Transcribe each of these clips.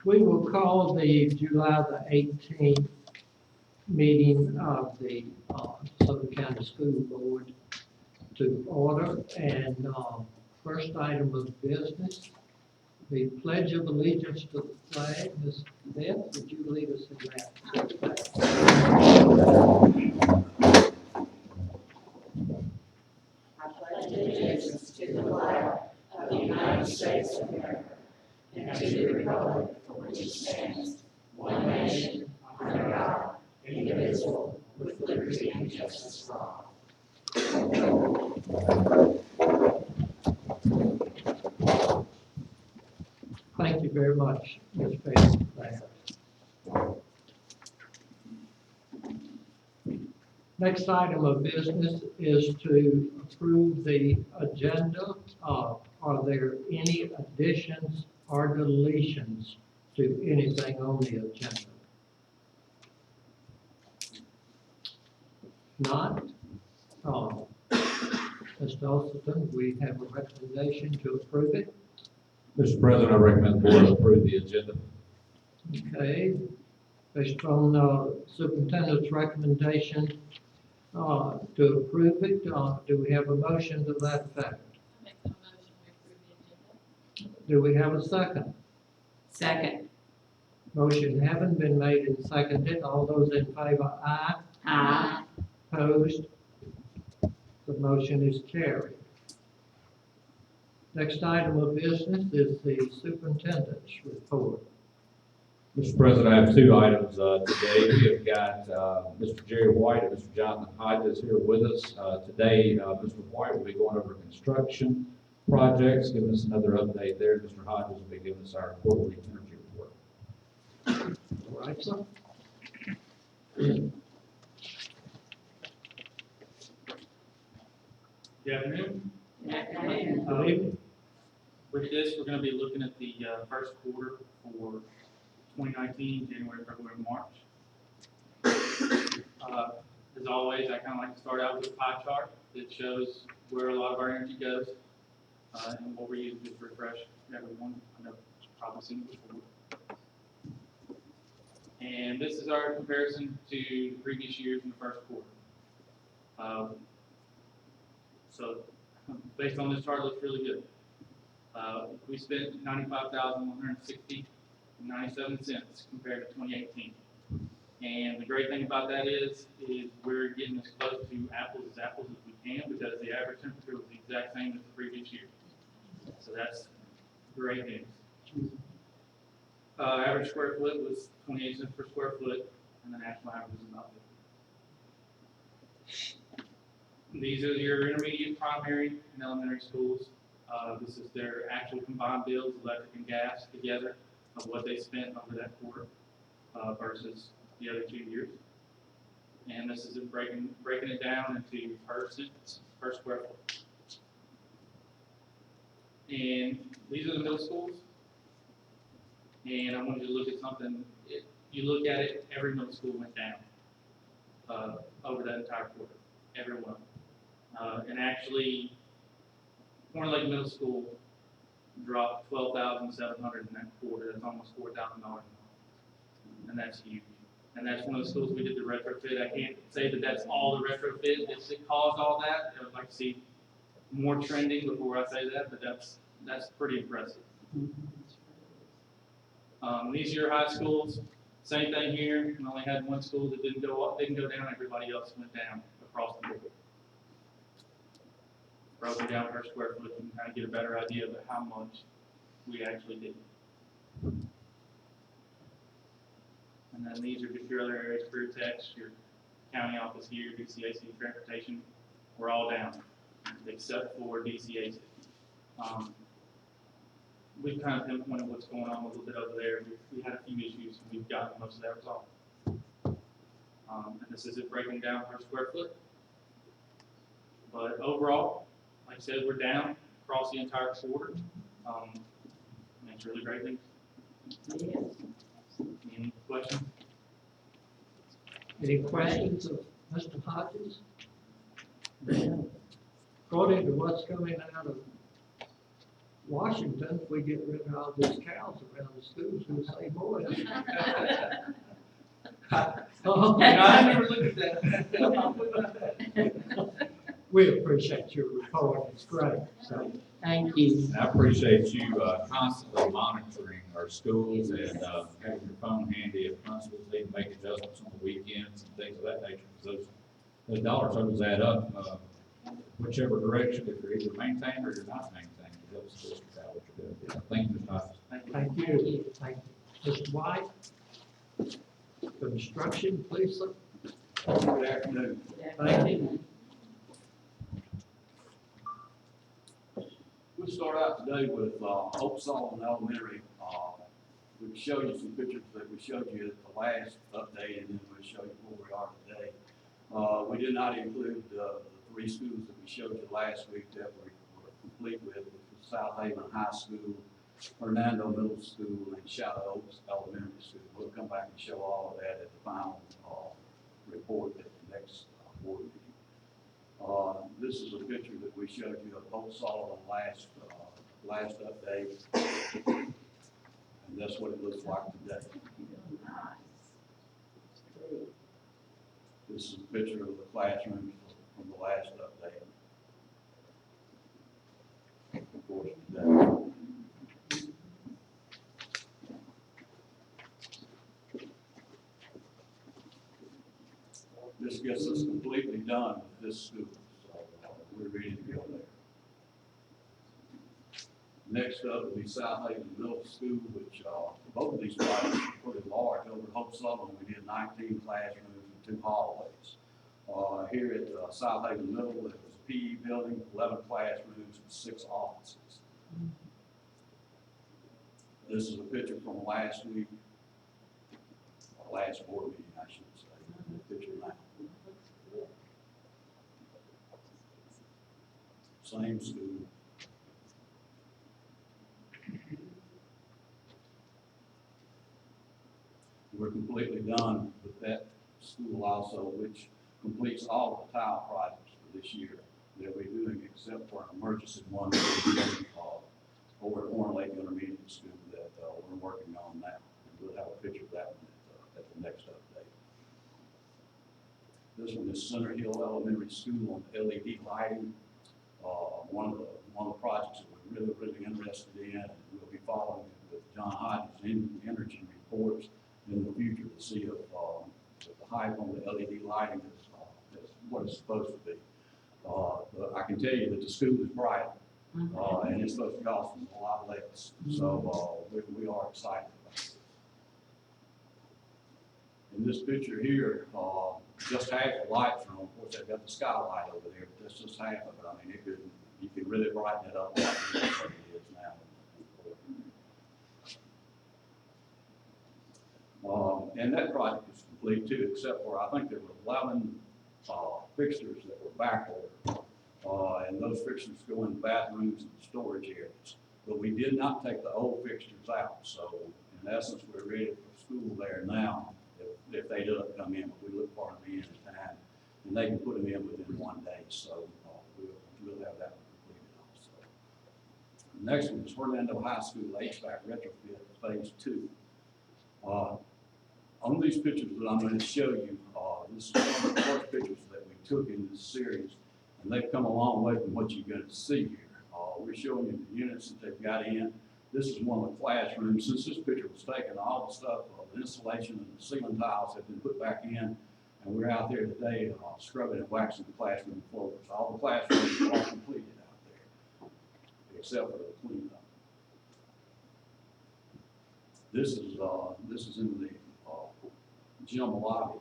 We will call the July the 18th meeting of the DeSoto County School Board to order. And first item of business, the Pledge of Allegiance to the flag. Ms. Beth, would you lead us in that? I pledge allegiance to the flag of the United States of America and to the republic for which it stands, one nation, under God, indivisible, with liberty and justice for all. Thank you very much, Ms. Beth. Next item of business is to approve the agenda. Are there any additions or deletions to anything on the agenda? Not? Ms. Dawson, we have a recommendation to approve it. Mr. President, I recommend the board approve the agenda. Okay. Based on superintendent's recommendation to approve it, do we have a motion to that effect? I make the motion to approve the agenda. Do we have a second? Second. Motion having been made and seconded, all those in favor, aye. Aye. Opposed? The motion is carried. Next item of business is the superintendent's report. Mr. President, I have two items today. We have got Mr. Jerry White and Mr. Jonathan Hodges here with us. Today, Mr. White will be going over construction projects, giving us another update there. Mr. Hodges will be giving us our quarterly energy report. All right, sir. Good afternoon. Good afternoon. Good evening. With this, we're going to be looking at the first quarter for 2019, January, February, March. As always, I kind of like to start out with a pie chart that shows where a lot of our energy goes and what we're using to refresh everyone. I know you've probably seen it before. And this is our comparison to the previous years in the first quarter. So based on this chart, it looks really good. We spent $95,160.97 compared to 2018. And the great thing about that is we're getting as close to apples as we can because the average temperature was the exact same as the previous year. So that's great news. Average square foot was 28 cents per square foot, and the national average is about 50. These are your intermediate, primary, and elementary schools. This is their actual combined bills, electric and gas together, of what they spent over that quarter versus the other 2 years. And this is breaking it down into per cents per square foot. And these are the middle schools. And I wanted you to look at something. If you look at it, every middle school went down over that entire quarter, every one. And actually, Corn Lake Middle School dropped $12,700 in that quarter. That's almost $4,000, and that's huge. And that's one of the schools we did the retrofit. I can't say that that's all the retrofit that caused all that. I would like to see more trending before I say that, but that's pretty impressive. These are your high schools. Same thing here. We only had one school that didn't go up, didn't go down. Everybody else went down across the board. Broken down per square foot, you can kind of get a better idea of how much we actually did. And then these are just your other areas, career techs, your county office here, DCAC, transportation. We're all down, except for DCAC. We've kind of pinpointed what's going on a little bit over there. We had a few issues, and we've gotten most of that resolved. And this is it breaking down per square foot. But overall, like I said, we're down across the entire quarter. And it's really great things. Any questions? Any questions of Mr. Hodges? According to what's coming out of Washington, if we get rid of all these cows around the schools, we'll save more. I never looked at that. We appreciate your report, it's great, so, thank you. And I appreciate you constantly monitoring our schools and having your phone handy if principals need to make adjustments on the weekends and things of that nature. Because those dollar totals add up, whichever direction, if you're either maintaining or you're not maintaining, it helps the district out what you're doing. Thank you, Mr. Hodges. Thank you. Thank you. Mr. White? Construction, please, sir. Good afternoon. Thank you. We'll start out today with Hope Sullivan Elementary. We'll show you some pictures that we showed you at the last update, and then we'll show you where we are today. We did not include the three schools that we showed you last week that we were complete with, which was South Haven High School, Fernando Middle School, and Shadow Oaks Elementary School. We'll come back and show all of that at the final report at the next board meeting. This is a picture that we showed you of Hope Sullivan last update, and that's what it looks like today. This is a picture of the classrooms from the last update. Of course, today. This gets us completely done with this school, so we're ready to go there. Next up will be South Haven Middle School, which both of these projects are pretty large. Over at Hope Sullivan, we did 19 classrooms and 2 hallways. Here at South Haven Middle, it was a PE building, 11 classrooms, and 6 offices. This is a picture from last week, or last board meeting, I should say. Picture now. Same school. We're completely done with that school also, which completes all of the tile projects for this year that we're doing, except for an emergency one that we're doing, over at Horn Lake Intermediate School that we're working on now. And we'll have a picture of that one at the next update. This one is Center Hill Elementary School on LED lighting. One of the projects that we're really interested in, and we'll be following with John Hodges' energy reports in the future to see if the hype on the LED lighting is what it's supposed to be. But I can tell you that the school is bright, and it's supposed to cost us a lot less. So we are excited about this. In this picture here, just half the lights are on. Of course, they've got the skylight over there, but that's just half of it. I mean, you can really brighten it up like it is now. And that project is complete too, except for I think there were 11 fixtures that were back ordered. And those fixtures go in the bathrooms and storage areas. But we did not take the old fixtures out. So in essence, we're ready for school there now if they do come in. But we look for them in time, and they can put them in within 1 day. So we'll have that one completed also. The next one is Fernando High School HVAC retrofit phase 2. On these pictures that I'm going to show you, this is one of the first pictures that we took in this series, and they've come a long way from what you're going to see here. We're showing you the units that they've got in. This is one of the classrooms. Since this picture was taken, all the stuff, the insulation and the ceiling tiles have been put back in, and we're out there today scrubbing and waxing the classroom floors. All the classrooms are all completed out there, except for the cleanup. This is in the gym lobby,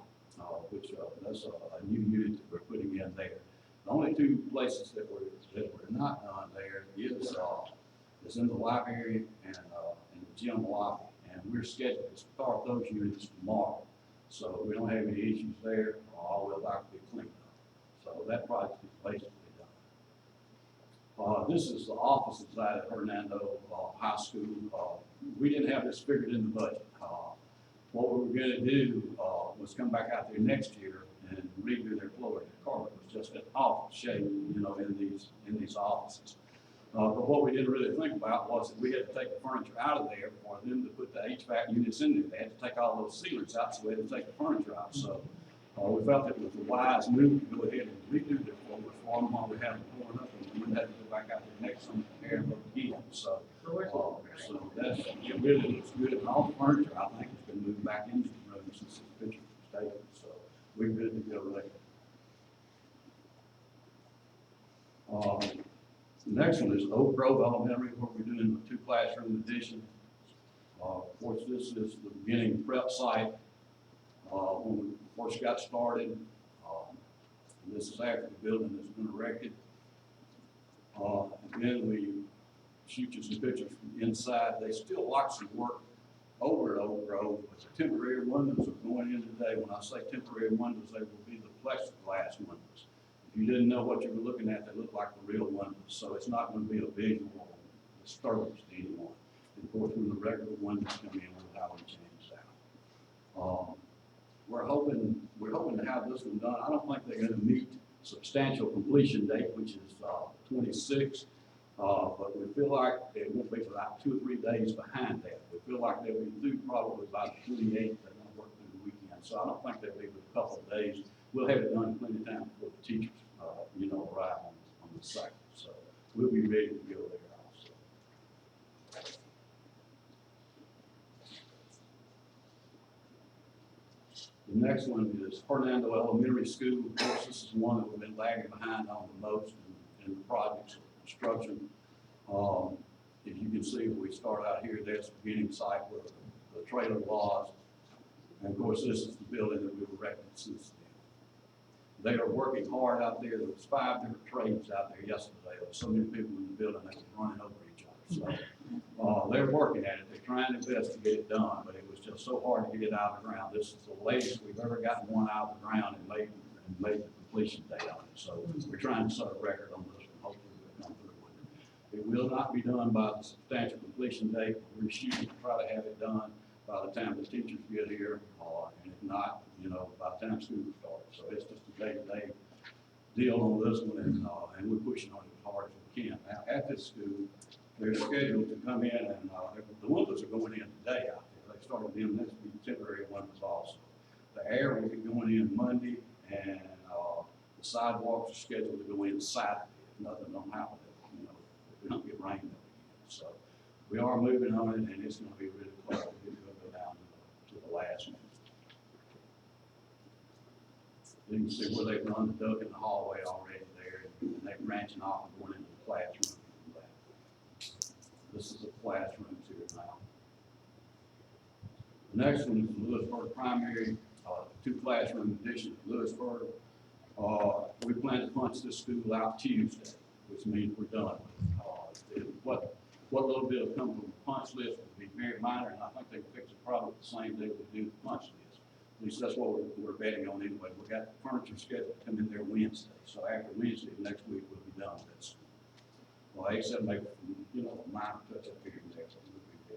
which that's a new unit that we're putting in there. The only 2 places that we're not done there is in the library and in the gym lobby, and we're scheduled to start those units tomorrow. So we don't have any issues there. All will have to be cleaned up. So that project is basically done. This is the offices out at Fernando High School. We didn't have this figured in the budget. What we were going to do was come back out there next year and redo their floor. The carpet was just in awful shape, you know, in these offices. But what we didn't really think about was that we had to take the furniture out of there for them to put the HVAC units in there. They had to take all those sealants out, so we had to take the furniture out. So we felt it was a wise move to go ahead and redo their floors for them while we had them torn up, and we had to go back out there next summer and tear them up again. So that's, it really looks good. And all the furniture, I think, has been moved back into the room since this picture was taken. So we're good to go there. The next one is Oak Grove Elementary, where we're doing the 2 classroom addition. Of course, this is the beginning prep site when we first got started. And this is after the building has been erected. And then we shoot you some pictures from inside. They still like some work over at Oak Grove, but the temporary windows are going in today. When I say temporary windows, they will be the plexiglass windows. If you didn't know what you were looking at, they look like the real windows. So it's not going to be a visual disturbance to anyone. And of course, when the regular windows come in, we'll have them changed out. We're hoping to have this one done. I don't think they're going to meet substantial completion date, which is 26. But we feel like it won't be about 2 or 3 days behind that. We feel like they'll be through probably by the 28th. They're going to work through the weekend. So I don't think they'll be but a couple of days. We'll have it done in plenty of time before the teachers, arrive on the site. So we'll be ready to go there also. The next one is Fernando Elementary School. Of course, this is one that we've been lagging behind on the most in the projects of construction. If you can see, when we start out here, there's the beginning site where the trailer was. And of course, this is the building that we've erected since then. They are working hard out there. There was 5 different trades out there yesterday. There were so many people in the building that were running over each other. So they're working at it. They're trying their best to get it done, but it was just so hard to get it out of the ground. This is the latest we've ever gotten one out of the ground and made the completion date on it. So we're trying to set a record on this one. Hopefully we'll come through with it. It will not be done by the substantial completion date. We're shooting to try to have it done by the time the teachers get here, and if not, by the time school starts. So it's just a day-to-day deal on this one, and we're pushing on it as hard as we can. Now, at this school, they're scheduled to come in, and the windows are going in today out there. They started them next week, temporary windows also. The air will be going in Monday, and the sidewalks are scheduled to go in Saturday. If nothing don't happen, if we don't get rain again. So we are moving on it, and it's going to be really close. We're going to go down to the last one. You can see where they've run the duct in the hallway already there, and they're branching off and going into the classroom. This is the classrooms here now. The next one is the Lewisburg Primary, 2 classroom addition at Lewisburg. We plan to punch this school out Tuesday, which means we're done with it. What little bit will come from the punch list will be very minor, and I think they can fix it probably the same day we do the punch list. At least that's what we're betting on anyway. We got the furniture scheduled to come in there Wednesday. So after Wednesday, next week, we'll be done with this. Well, except maybe, a minor touch up here and there, so we'll be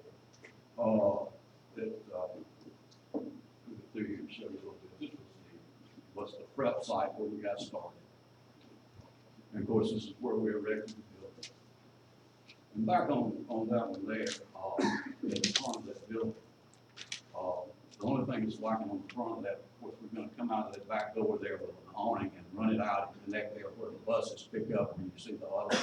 there. Through here and show you a little bit. This was the prep site where we got started. And of course, this is where we erected the building. And back on that one there, in the front of that building, the only thing that's lacking on the front of that, of course, we're going to come out of that back door there with an awning and run it out and connect there where the buses pick up and you see the auto.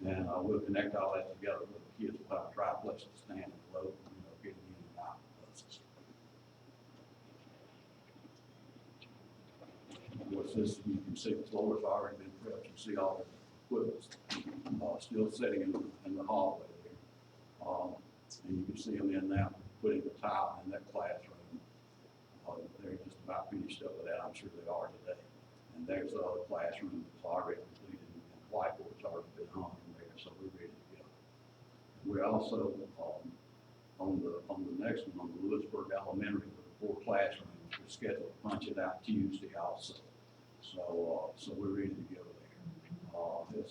And we'll connect all that together with the kids. We'll have a triplex to stand and float, getting in and out of the buses. Of course, this, you can see the floors already been prepped. You see all the equipment still sitting in the hallway there. And you can see them in now, putting the tile in that classroom. They're just about finished up with that. I'm sure they are today. And there's the other classroom that's already completed, and the whiteboard's already been hung in there, so we're ready to go. We're also on the next one, on the Lewisburg Elementary, with the 4 classrooms, we're scheduled to punch it out Tuesday also. So we're ready to go there.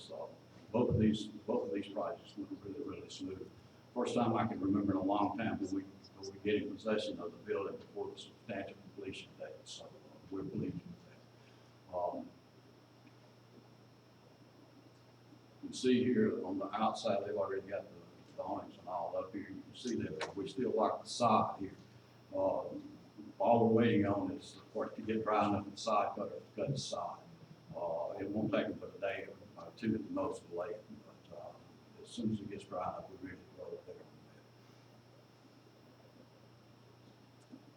Both of these projects went really smooth. First time I can remember in a long time when we get in possession of the building before the substantial completion date. So we're pleased with that. see here on the outside, they've already got the awnings and all up here. You can see that we still like the side here. All we're waiting on is for it to get dry enough in the side cutter to cut the side. It won't take them but a day or two at the most to lay it, but as soon as it gets dry enough, we're ready to go up there.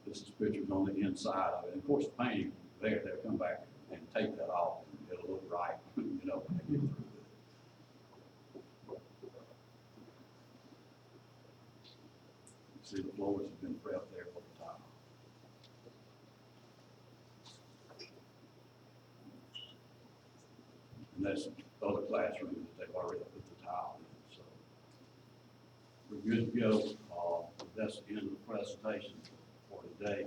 This is pictures on the inside of it. And of course, the painting there, they'll come back and take that off and it'll look right, you know, when they get through with it. See, the floors have been prepped there over time. And that's other classrooms that they've already put the tile in, so. We're good to go. That's the end of the presentation for today.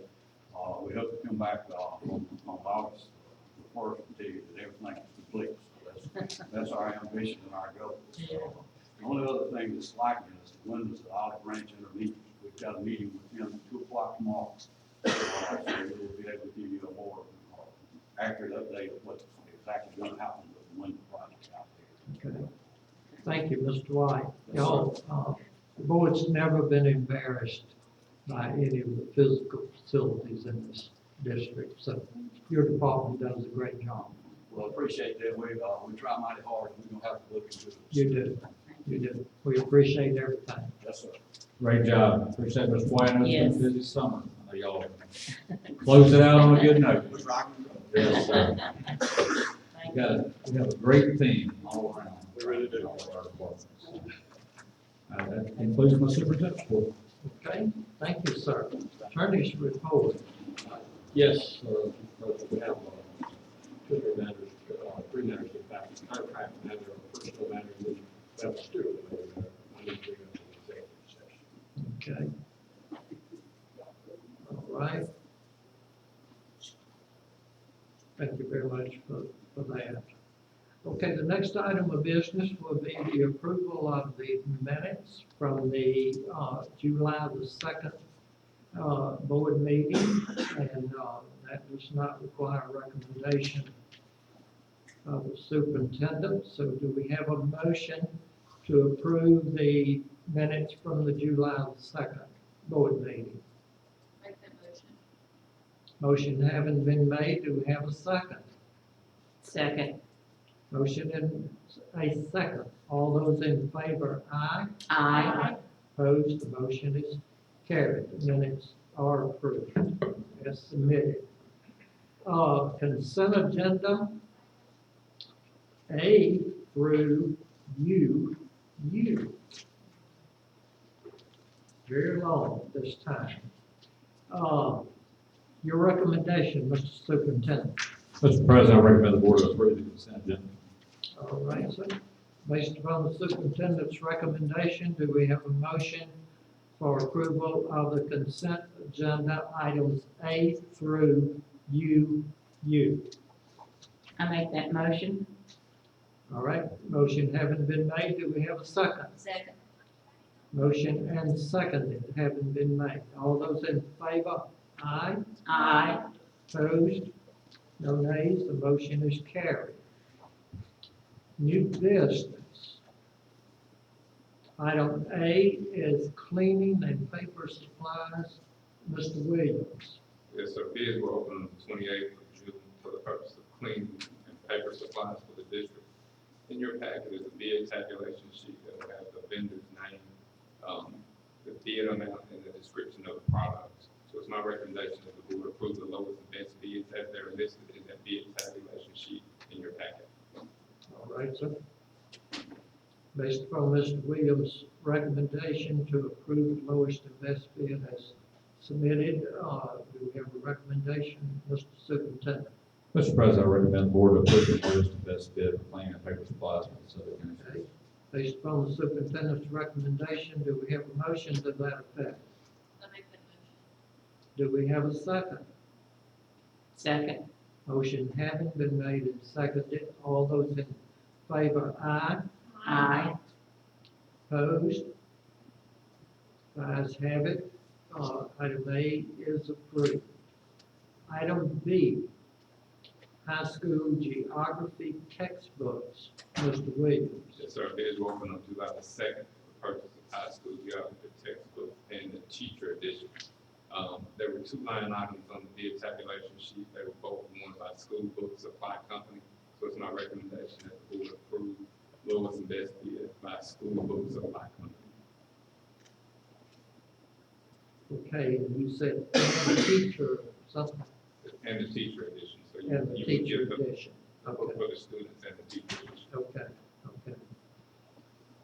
We hope to come back, on August the 1st and tell you that everything is complete. So that's our ambition and our goal. The only other thing that's lacking is the windows at Olive Branch Intermediate. We've got a meeting with them at 2 o'clock tomorrow. So we'll be able to give you a more accurate update of what's exactly going to happen with the window project out there. Okay. Thank you, Mr. White. Y'all, the board's never been embarrassed by any of the physical facilities in this district, so your department does a great job. Well, appreciate that. We try mighty hard, and we're gonna have to look into it. You do, you do. We appreciate everything. Yes, sir. Great job. Appreciate Mr. White. I know Yes. it's been a busy summer. I know y'all close it out on a good note. We're rocking. Yes, sir. We have a great team all around. We really do. All of our departments. That concludes my superintendent's report. Okay, thank you, sir. Attorney's report. Yes, we have two matters, three matters in fact, contract matter, personal matter, which we have a student matter. I need to bring up an executive session. Okay. All right. Thank you very much for that. Okay, the next item of business will be the approval of the minutes from the July the 2nd board meeting, and that does not require a recommendation of the superintendent. So do we have a motion to approve the minutes from the July the 2nd board meeting? Make that motion. Motion having been made, do we have a second? Second. Motion and a second. All those in favor, aye. Aye. Opposed, the motion is carried. The minutes are approved as submitted. Consent agenda, A through U. Very long this time. Your recommendation, Mr. Superintendent. Mr. President, I recommend the board approve the consent agenda. All right, sir. Based upon the superintendent's recommendation, do we have a motion for approval of the consent agenda items A through U? I make that motion. All right, motion having been made, do we have a second? Second. Motion and seconded having been made. All those in favor, aye. Aye. Opposed? No nays, the motion is carried. New business. Item A is cleaning and paper supplies. Mr. Williams. Yes, sir. Bids were open on the 28th of June for the purpose of cleaning and paper supplies for the district. In your packet is a bid tabulation sheet that will have the vendor's name, the bid amount, and the description of the products. So it's my recommendation that the board approve the lowest and best bids as they're listed in that bid tabulation sheet in your packet. All right, sir. Based upon Mr. Williams' recommendation to approve the lowest and best bid as submitted, do we have a recommendation, Mr. Superintendent? Mr. President, I recommend the board approve the lowest and best bid for cleaning and paper supplies for the Southern County. Okay. Based upon the superintendent's recommendation, do we have a motion to that effect? I make that motion. Do we have a second? Second. Motion having been made and seconded, all those in favor, aye. Aye. Opposed? Ayes have it. Item A is approved. Item B, high school geography textbooks. Mr. Williams. Yes, sir. Bids were opened on July the 2nd for purchase of high school geography textbook and the teacher edition. There were 2 line items on the bid tabulation sheet. They were both won by School Book Supply Company. So it's my recommendation that the board approve lowest and best bid by School Book Supply Company. Okay, and you said teacher something, And the teacher edition. So and the you would teacher get the edition. book Okay, for the students and the teacher edition.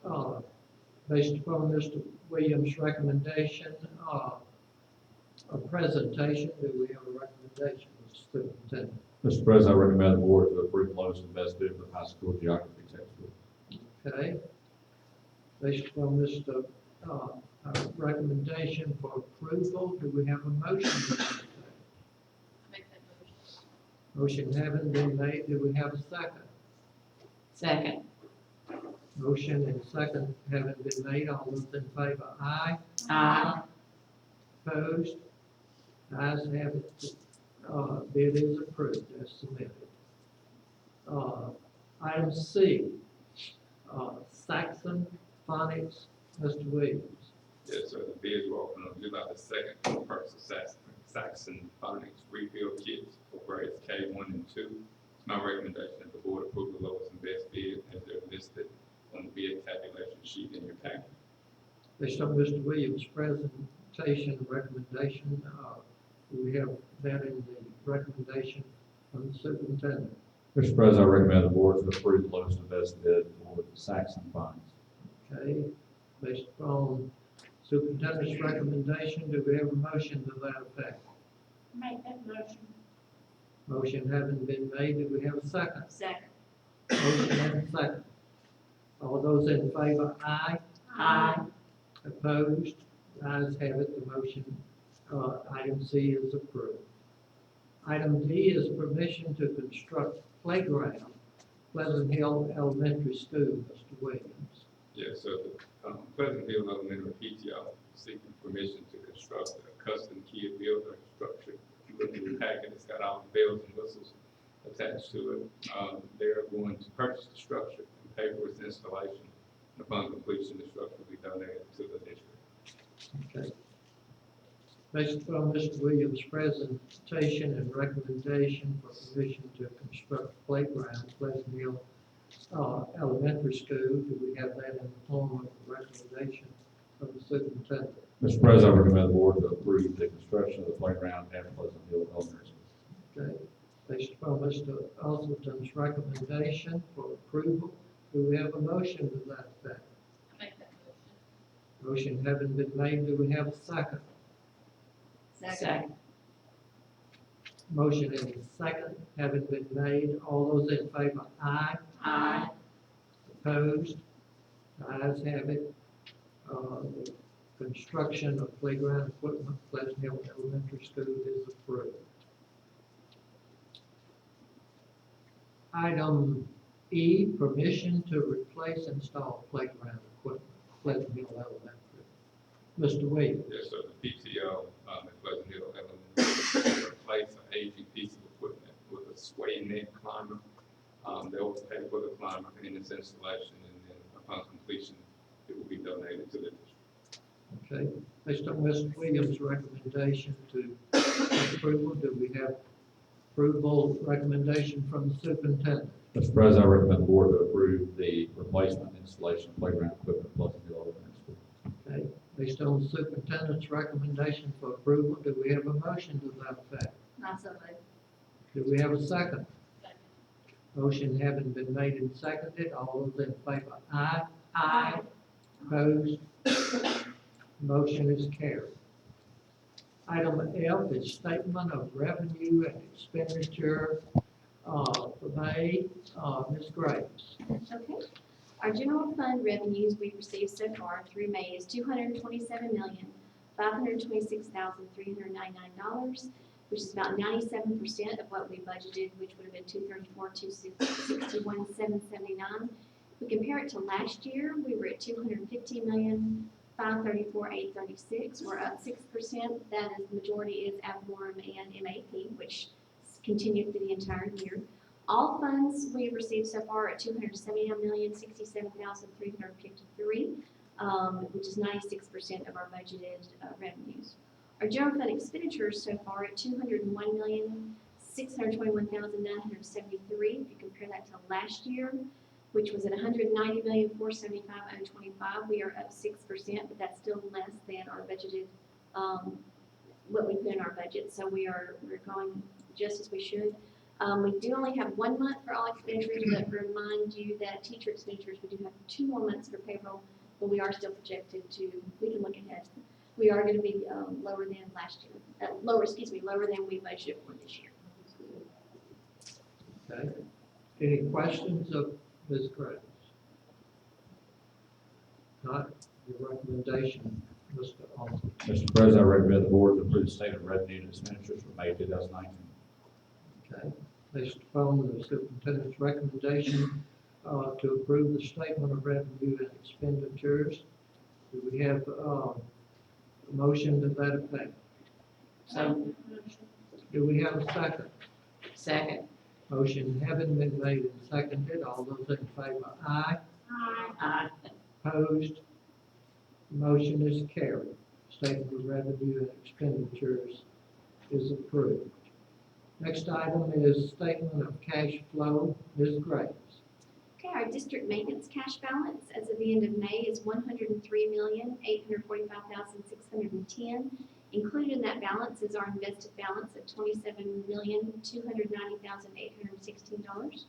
okay. Based upon Mr. Williams' recommendation, a presentation, do we have a recommendation, Mr. Superintendent? Mr. President, I recommend the board to approve lowest and best bid for the high school geography textbook. Okay. Based upon Mr. Recommendation for approval, do we have a motion? to that effect? Make that motion. Motion having been made, do we have a second? Second. Motion and second having been made, all those in favor, aye. Aye. Opposed? Ayes have it, bid is approved as submitted. Item C, Saxon Phonics, Mr. Williams. Yes, sir. The bids were opened on July the 2nd for purchase of Saxon Phonics refill kits for grades K1 and 2. It's my recommendation that the board approve the lowest and best bid as they're listed on the bid tabulation sheet in your packet. Based on Mr. Williams' presentation and recommendation, do we have that in the recommendation from the superintendent? Mr. President, I recommend the board to approve the lowest and best bid for the Saxon funds. Okay, based upon superintendent's recommendation, do we have a motion to that effect? Make that motion. Motion having been made, do we have a second? Second. Motion and a second. All those in favor, aye. Aye. Opposed? Ayes have it, the motion, item C is approved. Item D is permission to construct playground, Pleasant Hill Elementary School, Mr. Williams. Yes, sir. The Pleasant Hill Elementary PTO seeking permission to construct a custom kid builder structure. If you look at the packet, it's got all the bells and whistles attached to it. They're going to purchase the structure and pay for its installation. Upon completion, the structure will be donated to the district. Okay. Based upon Mr. Williams' presentation and recommendation for permission to construct playground, Pleasant Hill Elementary School, do we have that in the form of a recommendation from the superintendent? Mr. President, I recommend the board to approve the construction of the playground at Pleasant Hill Elementary School. Okay. Based upon Mr. Usleton's recommendation for approval, do we have a motion to that effect? Make that motion. Motion having been made, do we have a second? Second. Motion and a second having been made, all those in favor, aye. Aye. Opposed? Ayes have it. The construction of playground equipment, Pleasant Hill Elementary School is approved. Item E, permission to replace install playground equipment, Pleasant Hill Elementary. Mr. Williams. Yes, sir. The PTO at Pleasant Hill Elementary will replace an aging piece of equipment with a sway net climber. They'll pay for the climber in its installation, and then upon completion, it will be donated to the district. Okay, based on Mr. Williams' recommendation to approval, do we have approval recommendation from the superintendent? Mr. President, I recommend the board to approve the replacement installation of playground equipment at Pleasant Hill Elementary School. Okay, based on the superintendent's recommendation for approval, do we have a motion to that effect? Not so much. Do we have a second? Second. Motion having been made and seconded, all those in favor, aye. Aye. Opposed? Motion is carried. Item F is statement of revenue and expenditure for May. Ms. Graves. Okay. Our general fund revenues we've received so far through May is $227,526,399, which is about 97% of what we budgeted, which would have been $234,261,779. We compare it to last year, we were at $250,534,836. We're up 6%. That is, the majority is ad valorem and MAP, which continue through the entire year. All funds we have received so far are $279,067,353, which is 96% of our budgeted revenues. Our general fund expenditures so far at $201,621,973. If you compare that to last year, which was at $190,475,025, we are up 6%, but that's still less than our budgeted, what we put in our budget. So we're going just as we should. We do only have 1 month for all expenditures, but remind you that teacher expenditures, we do have 2 more months for payroll, but we are still projected to, we can look ahead. We are going to be lower than last year, lower than we budgeted for this year. Okay. Any questions of Ms. Graves? Not your recommendation, Mr. Austin. Mr. President, I recommend the board to approve the statement of revenue and expenditures for May 2019. Okay. Based upon the superintendent's recommendation to approve the statement of revenue and expenditures, do we have a motion to that effect? So, Do we have a second? second. Motion having been made and seconded, all those in favor, aye. Aye. Opposed? Motion is carried. Statement of revenue and expenditures is approved. Next item is statement of cash flow. Ms. Graves. Okay, our district maintenance cash balance as of the end of May is $103,845,610. Included in that balance is our invested balance of $27,290,816.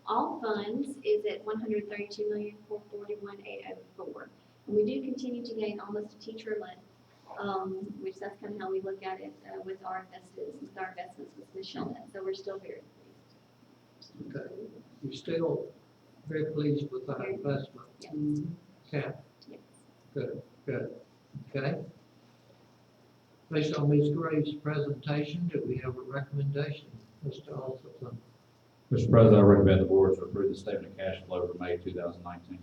All funds is at $132,441,804. And we do continue to gain almost a teacher a month, which that's kind of how we look at it with our investments with Michelle. So we're still very pleased. Okay. You're still very pleased with our Very. investment? Yes. Okay. Yes. Good, good. Okay. Based on Ms. Graves' presentation, do we have a recommendation? Mr. Alston. Mr. President, I recommend the board to approve the statement of cash flow for May 2019.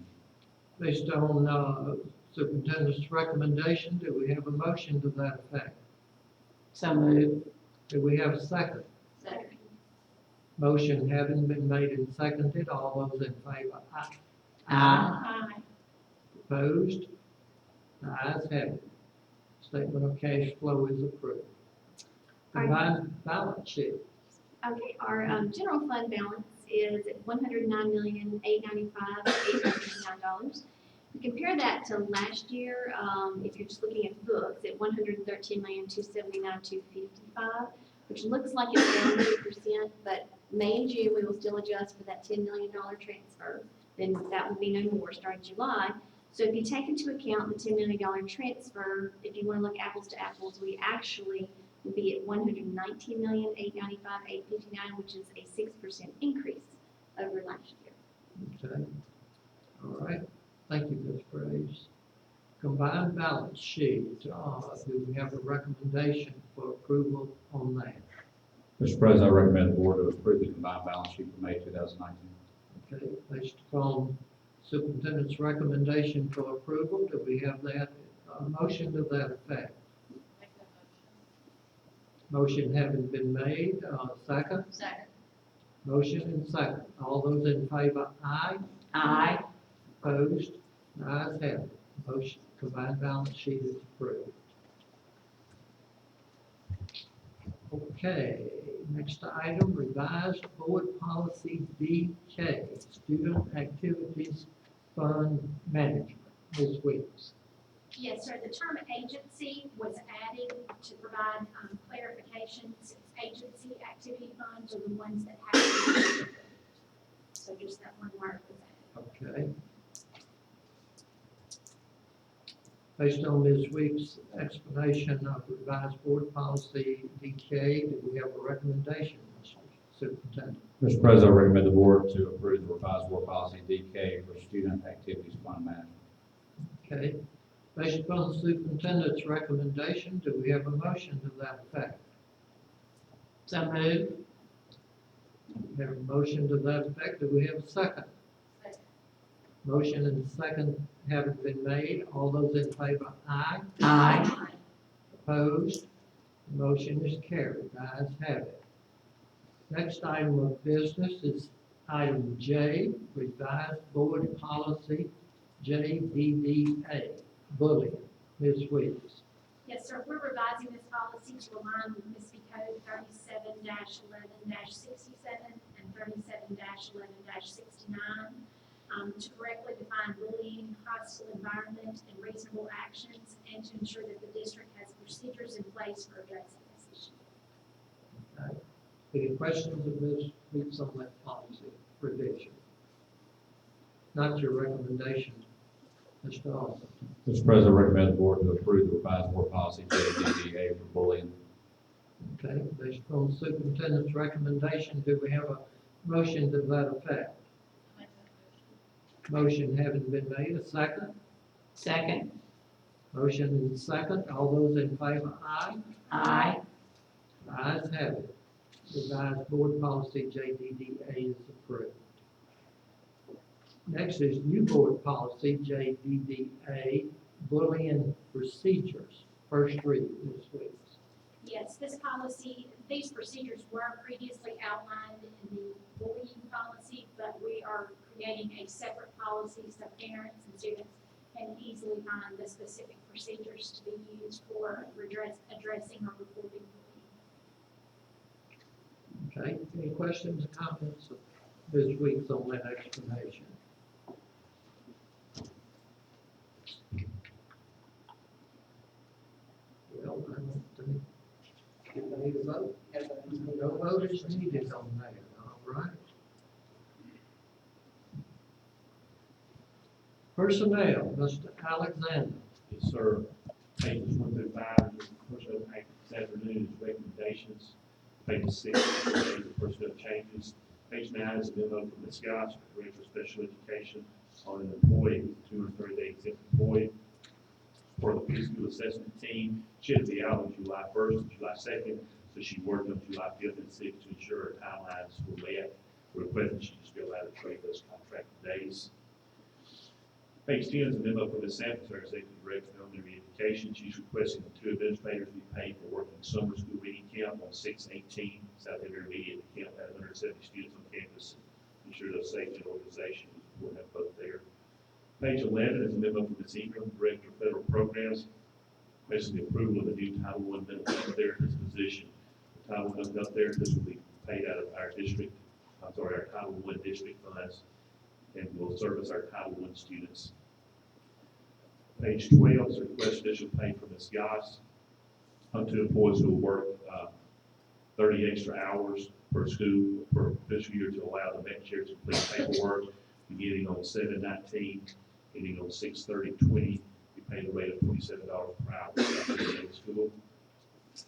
Based on superintendent's recommendation, do we have a motion to that effect? So moved. Do we have a second? Second. Motion having been made and seconded, all those in favor, aye. Aye. Opposed? The ayes have it. Statement of cash flow is approved. Combined balance sheet. Okay, our general fund balance is at $109,895,809. We compare that to last year, if you're just looking at books, at $113,279,255, which looks like it's down 3%, but May and June, we will still adjust for that $10 million transfer. Then that will be no more starting July. So if you take into account the $10 million transfer, if you want to look apples to apples, we actually will be at $119,895,859, which is a 6% increase over last year. Okay. All right. Thank you, Ms. Graves. Combined balance sheet. Do we have a recommendation for approval on that? Mr. President, I recommend the board to approve the combined balance sheet for May 2019. Okay. Based upon superintendent's recommendation for approval, do we have that motion to that effect? Make that motion. Motion having been made, second. Second. Motion and second. All those in favor, aye. Aye. Opposed? The ayes have it. Motion, combined balance sheet is approved. Okay, next item, revised board policy DK, student activities fund management. Ms. Weeks. Yes, sir. The term agency was added to provide clarification, since agency activity funds are the ones that have to be approved. So just that one word was added. Okay. Based on Ms. Weeks' explanation of revised board policy DK, do we have a recommendation, Mr. Superintendent? Mr. President, I recommend the board to approve the revised board policy DK for student activities fund management. Okay. Based upon the superintendent's recommendation, do we have a motion to that effect? So moved. We have a motion to that effect. Do we have a second? Second. Motion and second having been made. All those in favor, aye. Aye. Opposed? The motion is carried. The ayes have it. Next item of business is item J, revised board policy JDDA, bullying. Ms. Williams. Yes, sir, we're revising this policy to align with Mississippi Code 37-11-67 and 37-11-69 to correctly define bullying, hostile environment, and reasonable actions, and to ensure that the district has procedures in place for addressing this issue. Okay. Any questions of Ms. Weeks on that policy revision? Not your recommendation, Mr. Austin. Mr. President, I recommend the board to approve the revised board policy JDDA for bullying. Okay, based on the superintendent's recommendation, do we have a motion to that effect? Motion having been made, a second? Second. Motion and second, all those in favor, aye? Aye. Ayes have it. Revised board policy JDDA is approved. Next is new board policy JDDA, bullying procedures. First read, Ms. Weeks. Yes, this policy, these procedures were previously outlined in the bullying policy, but we are creating a separate policy so parents and students can easily find the specific procedures to be used for addressing or reporting bullying. Okay, any questions or comments of Ms. Weeks on that explanation? Well, I don't think, do we need a vote? No vote is needed on that, all right? Personnel, Mr. Alexander. Yes, sir. Pages 1 through 5 is the personnel package this afternoon is recommendations. Page 6 is the personnel changes. Page 9 is a memo from Ms. Scott, Director of Special Education, on an employee, 230-day exempt employee. For the preschool assessment team, she had to be out on July 1st and July 2nd, so she worked on July 5th and 6th to ensure her timelines were met. We're requesting she just be allowed to trade those contract days. Page 10 is a memo from Ms. Sampson, our Safety Director of Elementary Education. She's requesting the 2 administrators be paid for working summer school reading camp on 6/18. South Intermediate Camp had 170 students on campus. Ensure those safety and organization will have both there. Page 11 is a memo from Ms. Ingram, Director of Federal Programs, basically approval of the new Title I mental health therapist position. The Title I mental health therapist will be paid out of our Title I district funds and will service our Title I students. Page 12 is a request additional pay from Ms. Goss up to employees who will work 30 extra hours per school per fiscal year to allow the Met Chair to complete paperwork beginning on 7/19, ending on 6/30/20. We pay the rate of $27 per hour for the school.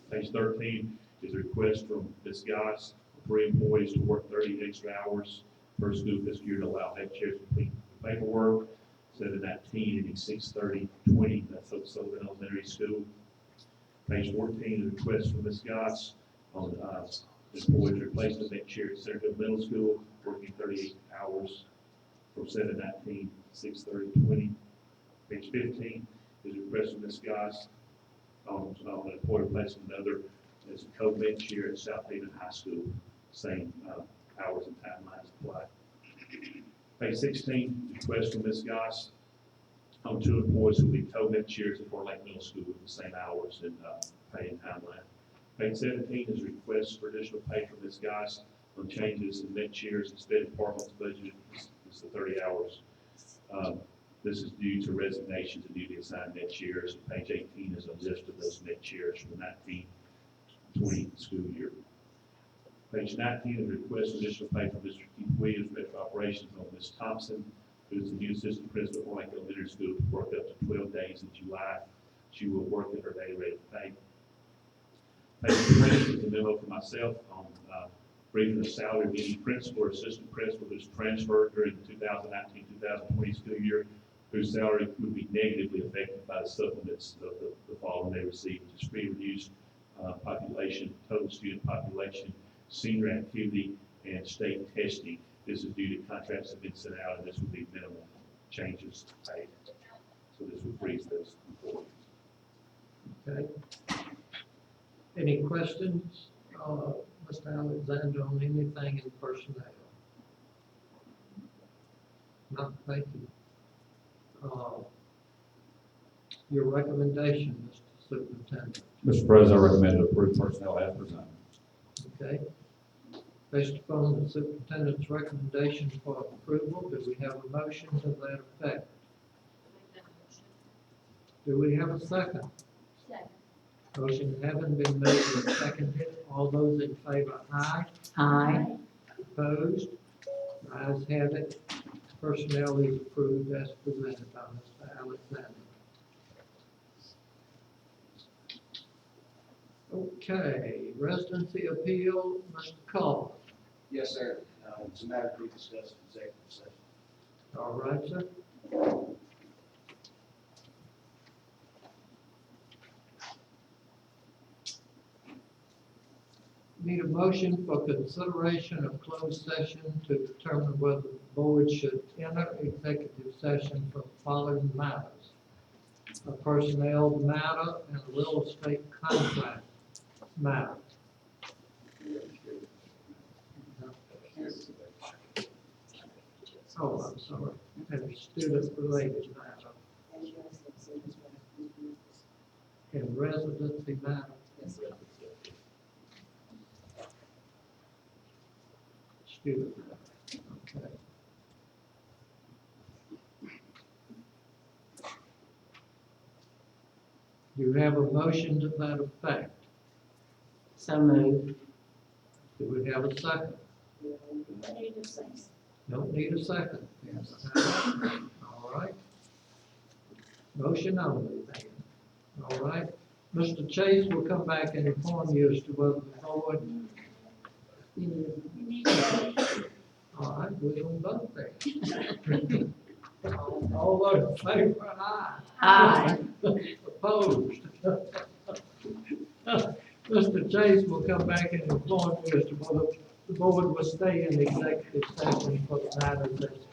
Page 13 is a request from Ms. Goss for 3 employees to work 30 extra hours per school fiscal year to allow Met Chair to complete the paperwork. 7/19 ending 6/30/20. That's Oak Sullivan Elementary School. Page 14 is a request from Ms. Goss on employees replacing the Met Chair at Centerville Middle School, working 38 hours from 7/19 6/30/20. Page 15 is a request from Ms. Goss on an employee replacing another as a co-med chair at South Haven High School. Same hours and timelines apply. Page 16, request from Ms. Goss on 2 employees who will be co-med chairs at Fort Lake Middle School with the same hours and pay and timeline. Page 17 is a request for additional pay from Ms. Goss on changes in med chairs and state department's budget. This is the 30 hours. This is due to resignations and newly assigned med chairs. Page 18 is a list of those med chairs for the 19-20 school year. Page 19 is a request for additional pay from Mr. Keith Williams, Director of Operations, on Ms. Thompson, who is the new assistant principal at Fort Lake Elementary School, to work up to 12 days in July. She will work at her daily rate of pay. Page 20 is a memo for myself on briefing the salary of any principal or assistant principal who is transferred during the 2019-2020 school year, whose salary would be negatively affected by the supplements of the following they receive, which is free reduced population, total student population, senior activity, and state testing. This is due to contracts that have been sent out, and this would be minimal changes to pay. So this would freeze those employees. Okay. Any questions, Mr. Alexander, on anything in personnel? No, thank you. Your recommendation, Mr. Superintendent, Mr. President, I recommend to approve personnel as presented. okay? Based upon the superintendent's recommendation for approval, do we have a motion to that effect? Make that motion. Do we have a second? Second. Motion having been made and seconded, all those in favor, aye. Aye. Opposed? Ayes have it. Personnel is approved as presented by Mr. Alexander. Okay, residency appeal, Mr. Cole. Yes, sir. It's a matter to be discussed in executive session. All right, sir. Need a motion for consideration of closed session to determine whether the board should enter executive session for the following matters: a personnel matter and a real estate contract matter. Oh, I'm sorry, and a student-related matter and residency matter. Student matter, okay. Do you have a motion to that effect? So moved. Do we have a second? Don't need a second. Yes. All right. Motion only then. All right. Mr. Chase will come back and inform you as to whether the board. All right, we're on both there. All those in favor, aye. Aye. Opposed? Mr. Chase will come back and inform you as to whether the board will stay in executive session for the matters that's